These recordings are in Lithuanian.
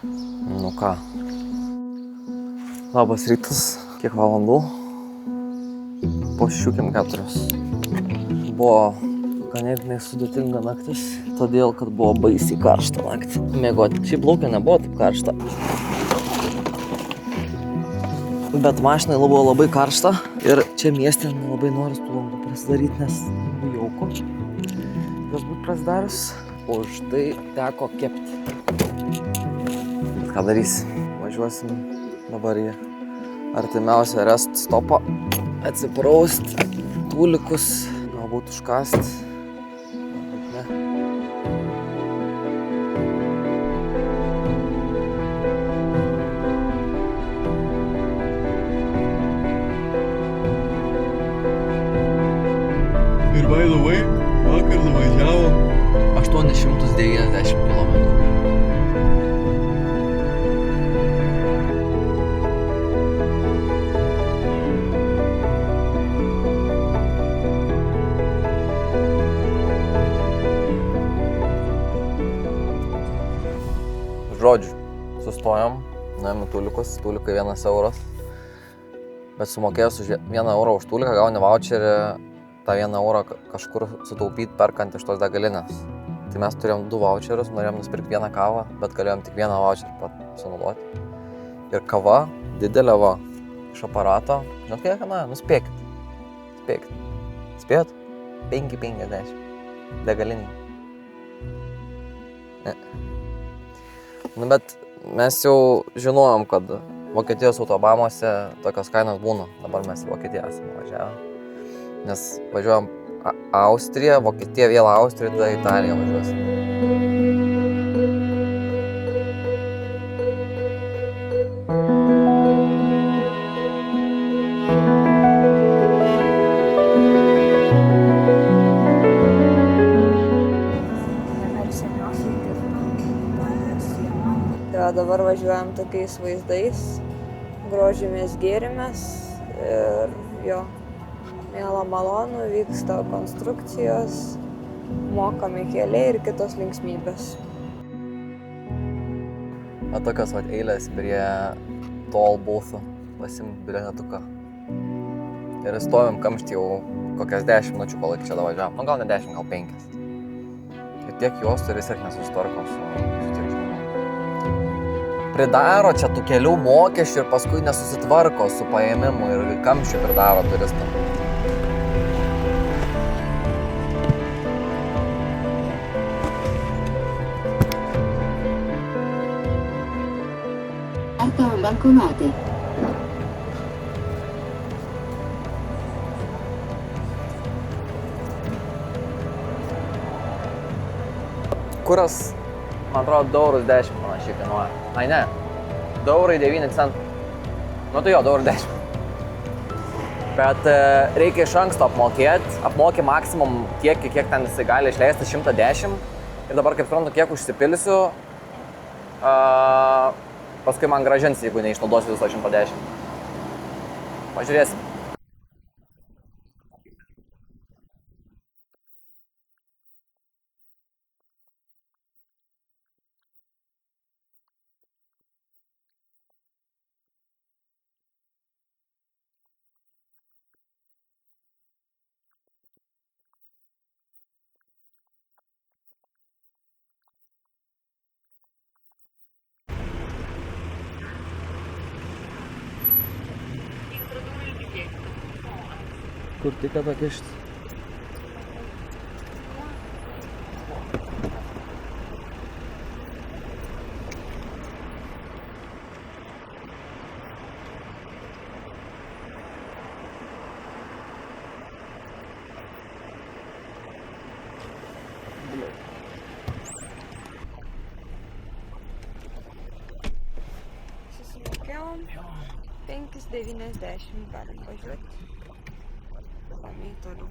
Nu ką. Labas rytas. Kiek valandų? Po 4. Buvo ganėtinai sudėtinga naktis, todėl, kad buvo baisiai karšta naktį. Mėgoti. Šiaip laukia nebuvo taip karšta. Bet mašinai buvo labai karšta ir čia mieste nelabai nori tų langų prasidaryti, nes labai jauku. Jos būt prasidarius, už tai teko kepti. Bet ką darysi? Važiuosim dabar į artimiausią rest stopą, atsipraust, tūlikus, galbūt užkast, galbūt ne. Ir by the way, vakar nuvažiavo 890 km. Žodžiu, sustojom, nuėjom į tūlikus, tūlikai 1 euras, bet sumokėjus už 1 eurą už tūliką gauni voucherį tą 1 eurą kažkur sutaupyti perkant iš tos degalinės. Tai mes turėjom 2 voucherius, norėjom nusipirkti 1 kavą, bet galėjom tik 1 voucherį sunaudoti. Ir kava, didelė va, iš aparato, žinot kiek kainuoja? Nuspėkit. Spėjot? 5,50 degaliniai. Ne. Nu, bet mes jau žinojom, kad Vokietijos autobamuose tokios kainos būna. Dabar mes į Vokietiją esame važiavę. Nes važiuojam Austriją, Vokietiją, vėl Austriją, tada Italiją važiuosim. Dabar važiuojam tokiais vaizdais, grožimės, gėrimės ir jo, miela malonu, vyksta konstrukcijos, mokami keliai ir kitos linksmybės. O tokios vat eilės prie tol boothų, pasiimt bilietuką. Ir stovim kamštį jau kokias 10 minučių, kol iki čia davažiavom. Nu gal ne 10, gal 5. Ir tiek juostų ir vis tiek nesusitvarkom su tiek žmonių. Pridaro čia tų kelių mokesčių ir paskui nesusitvarko su paėmimu ir kamščių pridaro turistam. Carta un banconote. Kuras, man atrodo, 2,10 € panašiai kainuoja. Ai ne, 2,09 €. Nu tai jo, 2,10 €. Bet reikia iš anksto apmokėti. Apmokė maksimum tiek, kiek ten jisai gali išleisti, 110. Ir dabar, kaip suprantu, kiek užsipilsiu, paskui man grąžins, jeigu neišnaudosiu viso 110. Pažiūrėsim. Kur tik pakišti? Susimokėjom 5,90 €, galim važiuoti. Ramiai toliau.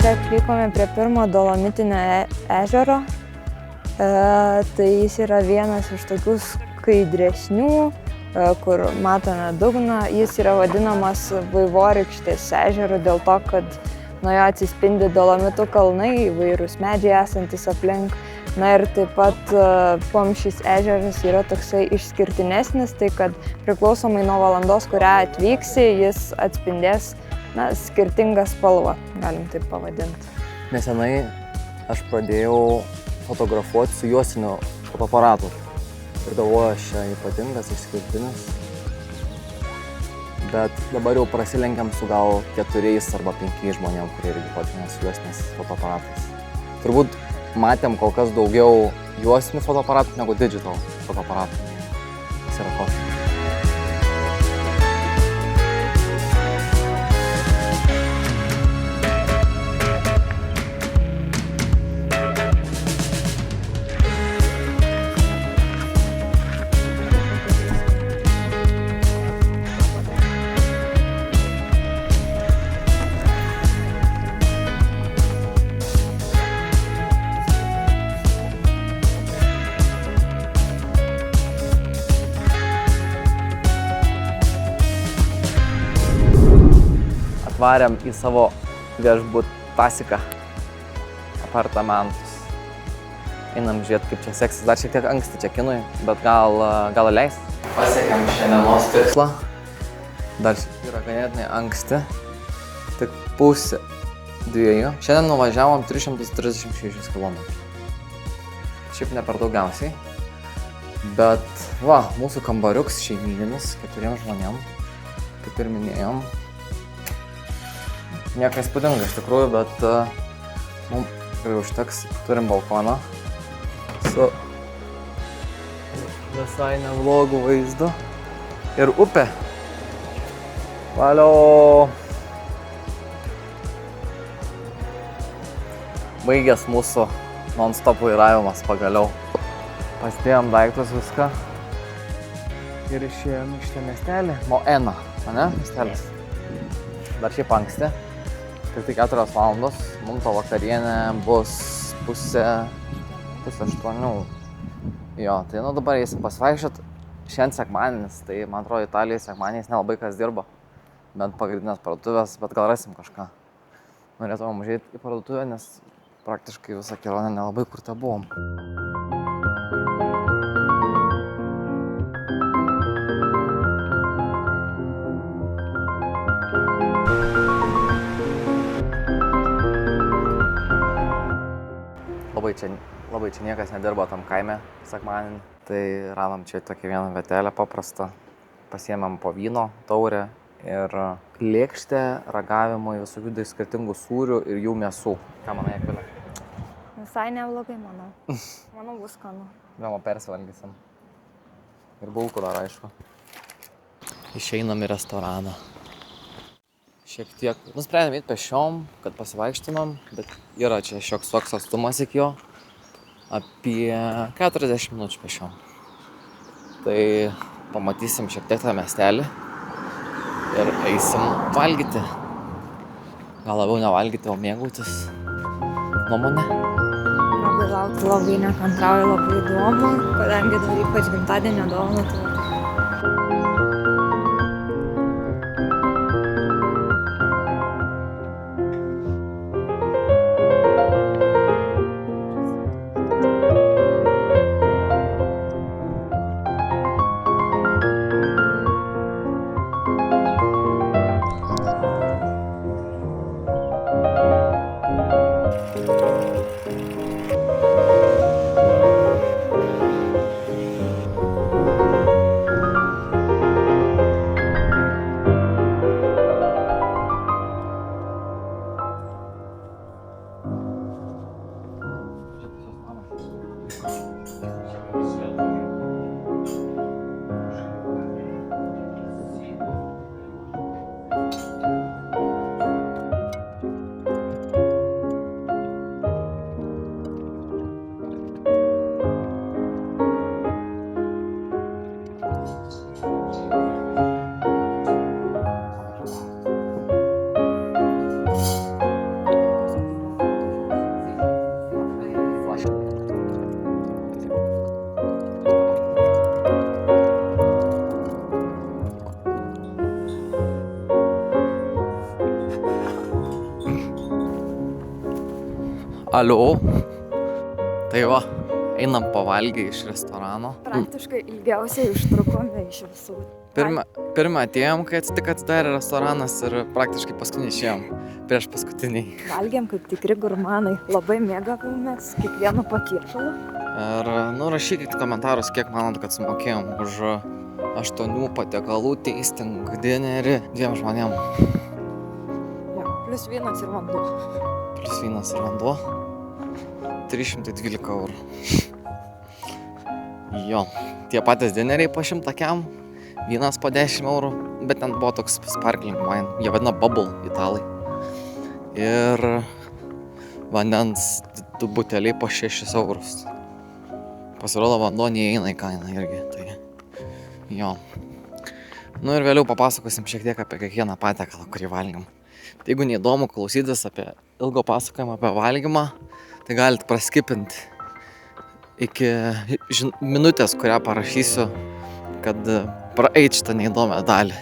Atvykome prie pirmo Dolomitinio ežero. Tai jis yra vienas iš tokių skaidresnių, kur matome dugną. Jis yra vadinamas Vaivorykštės ežeru dėl to, kad nuo jo atsispindi Dolomitų kalnai, įvairūs medžiai esantis aplink. Na ir taip pat kuom šis ežeras yra toksai išskirtinesnis, tai kad priklausomai nuo valandos, kurią atvyksi, jis atspindės skirtingą spalvą, galim taip pavadinti. Nesenai aš pradėjau fotografuoti su juostiniu fotoaparatu. Ir galvoju, aš čia ypatingas, išskirtinis. Bet dabar jau prasilenkiam su gal 4 arba 5 žmonėm, kurie irgi fotkina su juostiniais fotoaparatais. Turbūt matėm kol kas daugiau juostinių fotoaparatų negu digital fotoaparatų. Tas yra koks. Atvarėm į savo viešbutasiką apartamentus. Einam žiūrėti, kaip čia seksis. Dar šiek tiek anksti čia kinui, bet gal leis. Pasiekėm šiandienos tikslą. Dar yra ganėtinai anksti. Tik 1:30. Šiandien nuvažiavom 336 km. Šiaip ne per daugiausiai. Bet mūsų kambariuks šeimyninis 4 žmonėm, kaip ir minėjom. Nieko įspūdinga iš tikrųjų, bet mums tikrai užteks. Turim balkoną su visai neblogų vaizdu. Ir upė. Valio! Baigęs mūsų non-stop vairavimas pagaliau. Pasidėjom daiktus viską. Ir išėjom iš šitą miestelį. Moena, ane? Miestelis. Dar šiaip anksti. Tik 4 valandos, mums to vakarienė bus pusė 8. Jo, tai dabar eisim pasivaikščiot. Šiandien sekmadienis, tai man atrodo Italijai sekmadieniais nelabai kas dirba. Bent pagrindinės parduotuvės, bet gal rasim kažką. Norėtumėm užeiti į parduotuvę, nes praktiškai visą kelionę nelabai kur te buvom. Labai čia niekas nedirba tam kaime sekmadienį. Tai radom čia tokią vieną vietelę paprastą. Pasiėmėm po vyno taurę ir lėkštę ragavimui visokių skirtingų sūrių ir jų mėsų. Ką manai, Akvilė? Visai neblogai, manau. Manau, bus skanu. Vėliau persivalgysim. Ir bulkų dar, aišku. Išeinam į restoraną. Šiek tiek nusprendėm eiti pešiom, kad pasivaikštinam, bet yra čia šioks toks atstumas iki jo. Apie 40 minučių pešiom. Tai pamatysim šiek tiek tą miestelį ir eisim valgyti. Gal labiau nevalgyti, o mėgautis. Nuomonė? Labai laukti, labai nekantrauju, labai įdomu, kadangi dar ypač gimtadienio dovaną turiu. Alio. Tai va, einam pavalgę iš restorano. Praktiškai ilgiausiai užtrukome iš visų. Pirmą atėjom, kai tik atsidarė restoranas ir praktiškai paskutinį išėjom. Prieš paskutiniai. Valgėm kaip tikri gurmanai. Labai mėgavomės kiekvienu patiekalu. Ir rašykit komentarus, kiek manot, kad sumokėjom už 8 patiekalų tasting dinerį 2 žmonėm. Ja, plius vynas ir vanduo. Plius vynas ir vanduo. 312 eurų. Jo, tie patys dineriai po 100 kiam. Vynas po 10 eurų, bet ten buvo toks sparkling wine. Jie vadina bubble italai. Ir vandens 2 buteliai po 6 eurus. Pasirodo, vanduo neįeina į kainą irgi. Tai jo. Nu ir vėliau papasakosim šiek tiek apie kiekvieną patiekalą, kurį valgėm. Tai jeigu neįdomu klausytis apie ilgo pasakojimą apie valgymą, tai galit praskipinti iki minutės, kurią parašysiu, kad praeit šitą neįdomią dalį.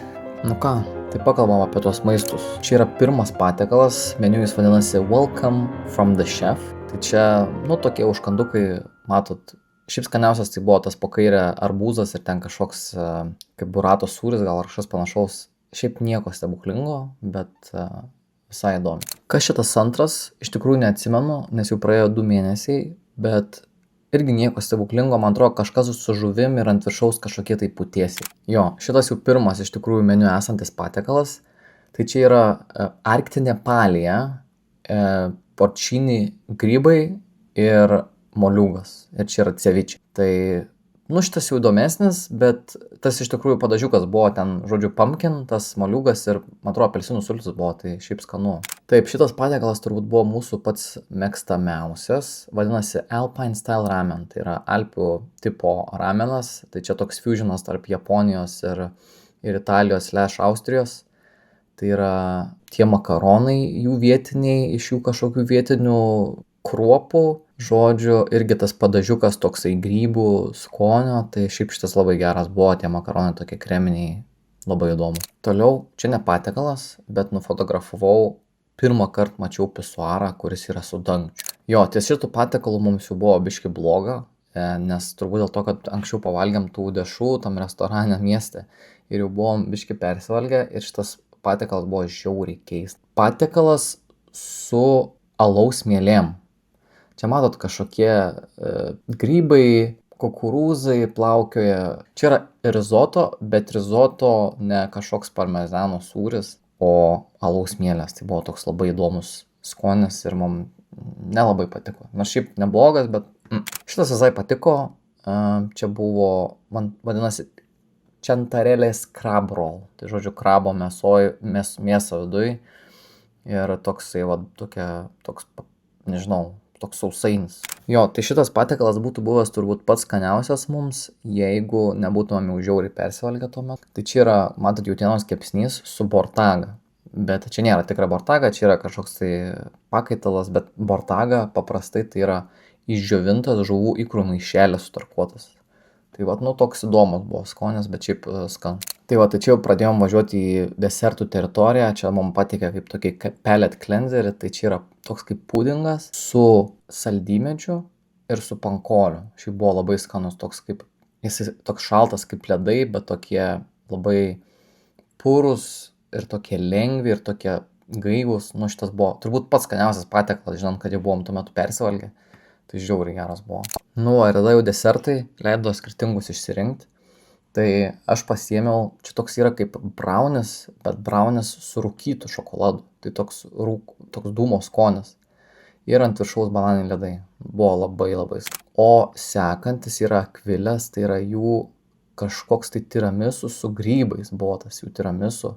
Nu ką, tai pakalbam apie tuos maistus. Čia yra pirmas patiekalas, meniu jis vadinasi Welcome from the Chef. Tai čia, tokie užkandukai, matot, šiaip skaniausias tai buvo tas po kairę arbūzas ir ten kažkoks kaip burato sūris, gal kažkas panašaus. Šiaip nieko stebuklingo, bet visai įdomi. Kas šitas antras, iš tikrųjų neatsimenu, nes jau praėjo 2 mėnesiai, bet irgi nieko stebuklingo, man atrodo, kažkas su žuvim ir ant viršaus kažkokie tai putėsiai. Jo, šitas jau pirmas iš tikrųjų meniu esantis patiekalas. Tai čia yra arktinė palija, porčini grybai ir moliūgas. Ir čia yra cevičiai. Tai, šitas jau įdomesnis, bet tas iš tikrųjų padažiukas buvo ten, žodžiu, pumpkin, tas moliūgas ir, man atrodo, apelsinų sultis buvo, tai šiaip skanu. Taip, šitas patiekalas turbūt buvo mūsų pats mėgstamiausias, vadinasi Alpine Style Ramen, tai yra Alpių tipo ramenas, tai čia toks fusionas tarp Japonijos ir Italijos / Austrijos. Tai yra tie makaronai jų vietiniai, iš jų kažkokių vietinių kruopų, žodžiu, irgi tas padažiukas toksai grybų skonio, tai šiaip šitas labai geras buvo, tie makaronai tokie kreminiai, labai įdomu. Toliau, čia ne patiekalas, bet nufotografavau, pirmą kartą mačiau pisuarą, kuris yra su dangčiu. Jo, ties šitų patiekalų mums jau buvo biški bloga, nes turbūt dėl to, kad anksčiau pavalgėm tų dešrų tam restorane mieste ir jau buvom biški persivalgę ir šitas patiekalas buvo žiauriai keistas. Patiekalas su alaus mielėm. Čia matot kažkokie grybai, kukurūzai plaukioja. Čia yra rizoto, bet rizoto ne kažkoks parmezano sūris, o alaus mielės. Tai buvo toks labai įdomus skonis ir mums nelabai patiko. Nors šiaip neblogas, bet šitas visai patiko. Čia buvo, man vadinasi, čantarelės crab roll. Tai žodžiu, krabo mėsa viduj. Ir toksai, toks sausainis. Jo, tai šitas patiekalas būtų buvęs turbūt pats skaniausias mums, jeigu nebūtumėm jau žiauriai persivalgę tuomet. Tai čia yra, matot, jautienos kepsnys su bortaga. Bet čia nėra tikra bortaga, čia yra kažkoks tai pakaitalas, bet bortaga paprastai tai yra išdžiovintas žuvų ikrų maišelis sutarkuotas. Tai toks įdomus buvo skonis, bet šiaip skan. Tai čia jau pradėjom važiuoti į desertų teritoriją, čia mums patikė kaip tokį pellet cleanserį, tai čia yra toks kaip pudingas su saldymedžiu ir su pankoliu. Šiaip buvo labai skanus, jis toks šaltas kaip ledai, bet tokie labai purus ir tokie lengvi ir tokie gaivūs. Šitas buvo turbūt pats skaniausias patiekalas, žinant, kad jau buvom tuo metu persivalgę. Tai žiauriai geras buvo. Ir tada jau desertai leido skirtingus išsirinkti. Tai aš pasiėmiau, čia toks yra kaip braunis, bet braunis su rūkytu šokoladu. Tai toks dūmo skonis. Ir ant viršaus bananiniai ledai. Buvo labai labai skanu. O sekantis yra akvilės, tai yra jų kažkoks tai tiramisu su grybais. Buvo tas jų tiramisu.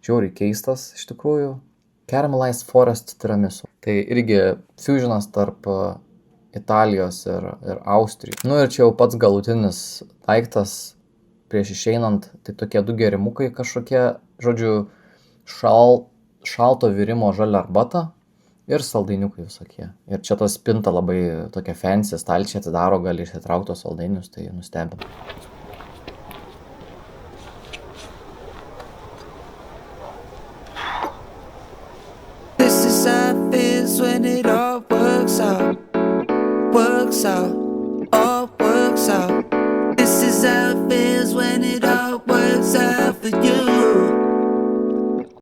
Žiauriai keistas iš tikrųjų. Caramelized Forest tiramisu. Tai irgi fusionas tarp Italijos ir Austrijos. Ir čia jau pats galutinis daiktas prieš išeinant, tai tokie 2 gerimukai kažkokie, žodžiu, šalto virimo žalia arbata ir saldainiukai visokie. Ir čia ta spinta labai tokia fancy, stalčiai atidaro, gali išsitraukti tos saldainius, tai nustebino. This is how it feels when it all works out. So, oh,